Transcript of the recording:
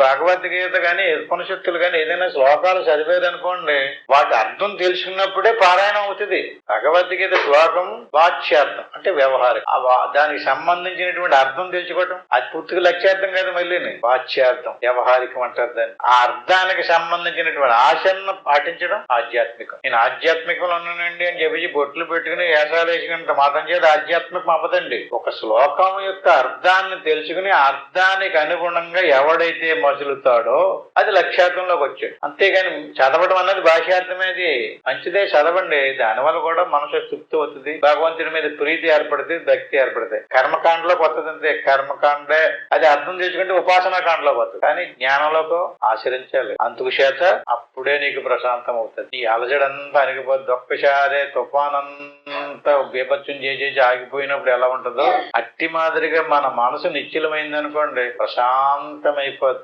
భగవద్గీత గాని ఉపనిషత్తులు గాని ఏదైనా శ్లోకాలు చదివారనుకోండి, వాటి అర్థం తెలుసుకున్నప్పుడే పారాయణం అవుతుంది. భగవద్గీత శ్లోకం వాచ్యార్థం అంటే వ్యవహారం, దానికి సంబంధించినటువంటి అర్థం తెలుసుకోవటం అది పూర్తిగా లక్ష్యార్థం కాదు, మళ్ళీ వాచ్యార్థం వ్యవహారికం అంటారు దాన్ని. ఆ అర్థానికి సంబంధించినటువంటి ఆచరణ పాటించడం ఆధ్యాత్మికం. నేను ఆధ్యాత్మికంలో ఉన్నానండి అని చెప్పి బొట్లు పెట్టుకుని వేషాలు వేసుకున్నంత మాత్రం చేత ఆధ్యాత్మికం అవ్వదండి. ఒక శ్లోకం యొక్క అర్థాన్ని తెలుసుకుని అర్థానికి అనుగుణంగా ఎవడైతే మసులుతాడో అది లక్ష్యార్థంలోకి వచ్చాడు. అంతేగాని చదవడం అన్నది భాష్యార్థమేది మంచిదే, చదవండి. దానివల్ల కూడా మనసు తృప్తి అవుతుంది, భగవంతుడి మీద ప్రీతి ఏర్పడుతుంది, భక్తి ఏర్పడుతుంది. కర్మకాండలోకి వస్తుంది అంతే. కర్మకాండే అది అర్థం తెలుసుకుంటే ఉపాసనా కాండలోకి వస్తుంది. కానీ జ్ఞానంలోకి ఆచరించాలి. అందుకు చేత అప్పుడే నీకు ప్రశాంతం అవుతుంది. ఈ అలజడంతా అణిగిపోద్ది. ఒక్కసారే తుఫానంతా బీభత్సం చేసేసి ఆగిపోయినప్పుడు ఎలా ఉంటుందో అట్టి మాదిరిగా మన మనసు నిశ్చలమైందనుకోండి, ప్రశాంతమైపోద్ది.